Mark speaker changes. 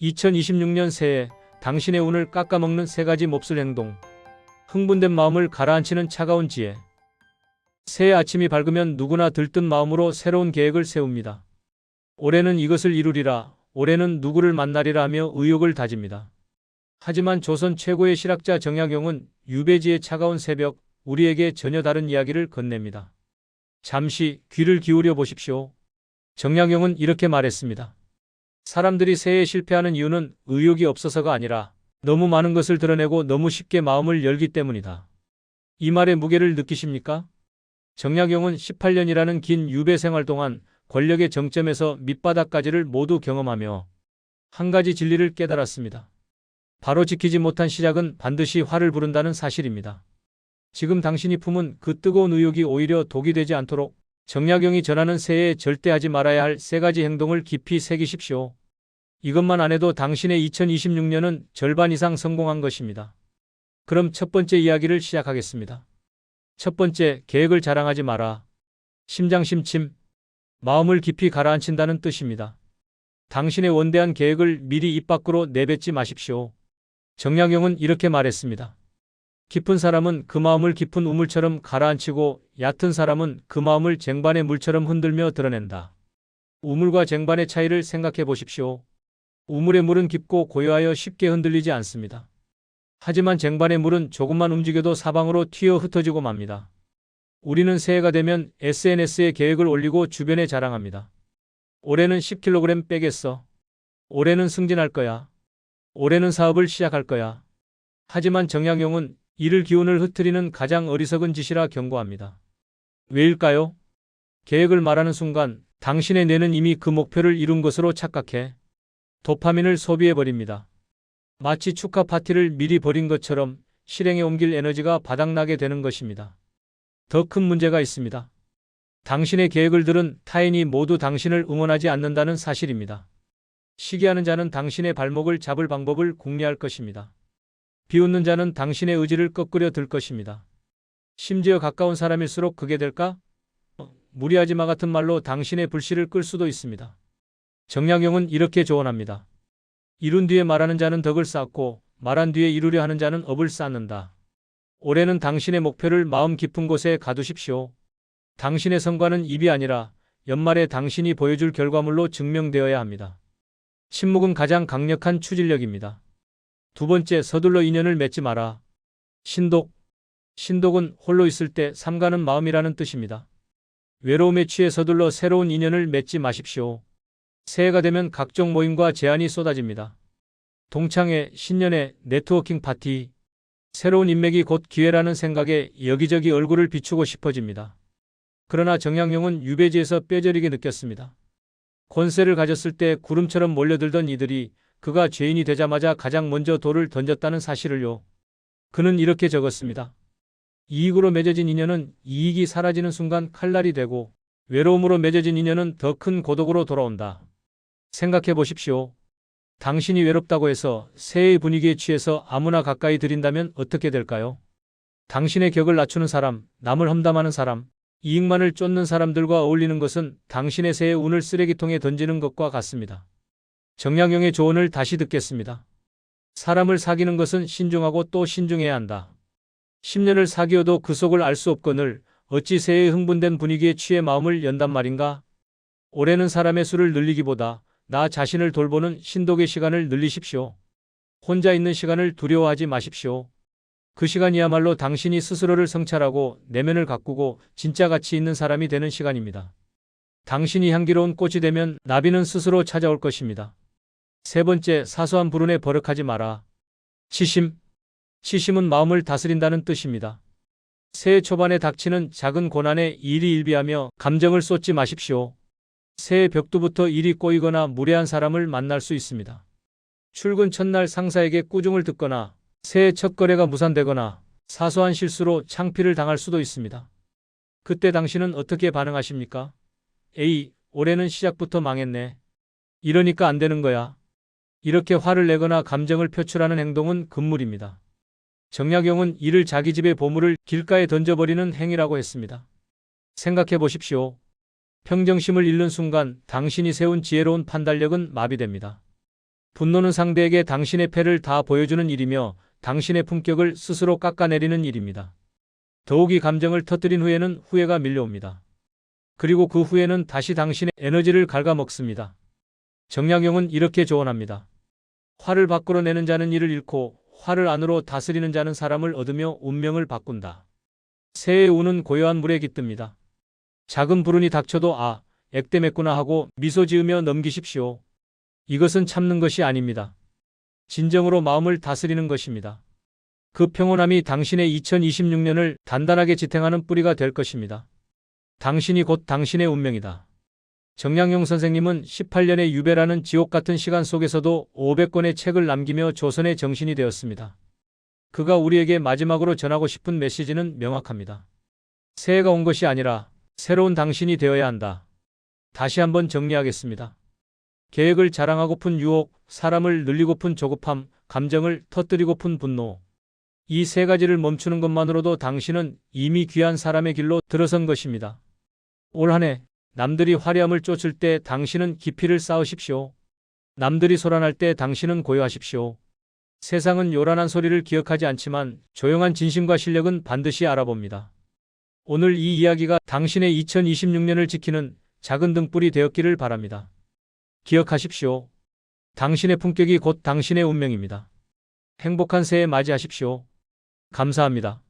Speaker 1: 2026년 새해 당신의 운을 깎아먹는 3가지 몹쓸 행동. 흥분된 마음을 가라앉히는 차가운 지혜. 새해 아침이 밝으면 누구나 들뜬 마음으로 새로운 계획을 세웁니다. 올해는 이것을 이루리라, 올해는 누구를 만나리라 하며 의욕을 다집니다. 하지만 조선 최고의 실학자 정약용은 유배지의 차가운 새벽, 우리에게 전혀 다른 이야기를 건넵니다. 잠시 귀를 기울여 보십시오. 정약용은 이렇게 말했습니다. 사람들이 새해에 실패하는 이유는 의욕이 없어서가 아니라 너무 많은 것을 드러내고 너무 쉽게 마음을 열기 때문이다. 이 말의 무게를 느끼십니까? 정약용은 18년이라는 긴 유배 생활 동안 권력의 정점에서 밑바닥까지를 모두 경험하며 한 가지 진리를 깨달았습니다. 바로 지키지 못한 시작은 반드시 화를 부른다는 사실입니다. 지금 당신이 품은 그 뜨거운 의욕이 오히려 독이 되지 않도록 정약용이 전하는 새해에 절대 하지 말아야 할 3가지 행동을 깊이 새기십시오. 이것만 안 해도 당신의 2026년은 절반 이상 성공한 것입니다. 그럼 첫 번째 이야기를 시작하겠습니다. 첫 번째, 계획을 자랑하지 마라. 심장심침, 마음을 깊이 가라앉힌다는 뜻입니다. 당신의 원대한 계획을 미리 입 밖으로 내뱉지 마십시오. 정약용은 이렇게 말했습니다. 깊은 사람은 그 마음을 깊은 우물처럼 가라앉히고 얕은 사람은 그 마음을 쟁반의 물처럼 흔들며 드러낸다. 우물과 쟁반의 차이를 생각해 보십시오. 우물의 물은 깊고 고요하여 쉽게 흔들리지 않습니다. 하지만 쟁반의 물은 조금만 움직여도 사방으로 튀어 흩어지고 맙니다. 우리는 새해가 되면 SNS에 계획을 올리고 주변에 자랑합니다. 올해는 10kg 빼겠어. 올해는 승진할 거야. 올해는 사업을 시작할 거야. 하지만 정약용은 이를 기운을 흐트리는 가장 어리석은 짓이라 경고합니다. 왜일까요? 계획을 말하는 순간 당신의 뇌는 이미 그 목표를 이룬 것으로 착각해 도파민을 소비해버립니다. 마치 축하 파티를 미리 벌인 것처럼 실행에 옮길 에너지가 바닥나게 되는 것입니다. 더 큰 문제가 있습니다. 당신의 계획을 들은 타인이 모두 당신을 응원하지 않는다는 사실입니다. 시기하는 자는 당신의 발목을 잡을 방법을 궁리할 것입니다. 비웃는 자는 당신의 의지를 꺾으려 들 것입니다. 심지어 가까운 사람일수록 그게 될까? 무리하지 마 같은 말로 당신의 불씨를 끌 수도 있습니다. 정약용은 이렇게 조언합니다. 이룬 뒤에 말하는 자는 덕을 쌓고 말한 뒤에 이루려 하는 자는 업을 쌓는다. 올해는 당신의 목표를 마음 깊은 곳에 가두십시오. 당신의 성과는 입이 아니라 연말에 당신이 보여줄 결과물로 증명되어야 합니다. 침묵은 가장 강력한 추진력입니다. 두 번째, 서둘러 인연을 맺지 마라. 신독은 홀로 있을 때 삼가는 마음이라는 뜻입니다. 외로움에 취해 서둘러 새로운 인연을 맺지 마십시오. 새해가 되면 각종 모임과 제안이 쏟아집니다. 동창회, 신년회, 네트워킹 파티, 새로운 인맥이 곧 기회라는 생각에 여기저기 얼굴을 비추고 싶어집니다. 그러나 정약용은 유배지에서 뼈저리게 느꼈습니다. 권세를 가졌을 때 구름처럼 몰려들던 이들이 그가 죄인이 되자마자 가장 먼저 돌을 던졌다는 사실을요. 그는 이렇게 적었습니다. 이익으로 맺어진 인연은 이익이 사라지는 순간 칼날이 되고 외로움으로 맺어진 인연은 더 큰 고독으로 돌아온다. 생각해 보십시오. 당신이 외롭다고 해서 새해의 분위기에 취해서 아무나 가까이 들인다면 어떻게 될까요? 당신의 격을 낮추는 사람, 남을 험담하는 사람, 이익만을 쫓는 사람들과 어울리는 것은 당신의 새해 운을 쓰레기통에 던지는 것과 같습니다. 정약용의 조언을 다시 듣겠습니다. 사람을 사귀는 것은 신중하고 또 신중해야 한다. 10년을 사귀어도 그 속을 알 수 없거늘 어찌 새해의 흥분된 분위기에 취해 마음을 연단 말인가? 올해는 사람의 수를 늘리기보다 나 자신을 돌보는 신독의 시간을 늘리십시오. 혼자 있는 시간을 두려워하지 마십시오. 그 시간이야말로 당신이 스스로를 성찰하고 내면을 가꾸고 진짜 가치 있는 사람이 되는 시간입니다. 당신이 향기로운 꽃이 되면 나비는 스스로 찾아올 것입니다. 세 번째, 사소한 불운에 버럭하지 마라. 치심은 마음을 다스린다는 뜻입니다. 새해 초반에 닥치는 작은 고난에 일희일비하며 감정을 쏟지 마십시오. 새해 벽두부터 일이 꼬이거나 무례한 사람을 만날 수 있습니다. 출근 첫날 상사에게 꾸중을 듣거나 새해 첫 거래가 무산되거나 사소한 실수로 창피를 당할 수도 있습니다. 그때 당신은 어떻게 반응하십니까? 에이, 올해는 시작부터 망했네. 이러니까 안 되는 거야. 이렇게 화를 내거나 감정을 표출하는 행동은 금물입니다. 정약용은 이를 자기 집의 보물을 길가에 던져버리는 행위라고 했습니다. 생각해 보십시오. 평정심을 잃는 순간 당신이 세운 지혜로운 판단력은 마비됩니다. 분노는 상대에게 당신의 패를 다 보여주는 일이며 당신의 품격을 스스로 깎아내리는 일입니다. 더욱이 감정을 터뜨린 후에는 후회가 밀려옵니다. 그리고 그 후에는 다시 당신의 에너지를 갉아먹습니다. 정약용은 이렇게 조언합니다. 화를 밖으로 내는 자는 이를 잃고 화를 안으로 다스리는 자는 사람을 얻으며 운명을 바꾼다. 새의 우는 고요한 물에 깃듭니다. 작은 불운이 닥쳐도 액땜했구나 하고 미소 지으며 넘기십시오. 이것은 참는 것이 아닙니다. 진정으로 마음을 다스리는 것입니다. 그 평온함이 당신의 2026년을 단단하게 지탱하는 뿌리가 될 것입니다. 당신이 곧 당신의 운명이다. 정약용 선생님은 18년의 유배라는 지옥 같은 시간 속에서도 500권의 책을 남기며 조선의 정신이 되었습니다. 그가 우리에게 마지막으로 전하고 싶은 메시지는 명확합니다. 새해가 온 것이 아니라 새로운 당신이 되어야 한다. 다시 한번 정리하겠습니다. 계획을 자랑하고픈 유혹, 사람을 늘리고픈 조급함, 감정을 터뜨리고픈 분노. 이 세 가지를 멈추는 것만으로도 당신은 이미 귀한 사람의 길로 들어선 것입니다. 올 한 해 남들이 화려함을 쫓을 때 당신은 깊이를 쌓으십시오. 남들이 소란할 때 당신은 고요하십시오. 세상은 요란한 소리를 기억하지 않지만 조용한 진심과 실력은 반드시 알아봅니다. 오늘 이 이야기가 당신의 2026년을 지키는 작은 등불이 되었기를 바랍니다. 기억하십시오. 당신의 품격이 곧 당신의 운명입니다. 행복한 새해 맞이하십시오. 감사합니다.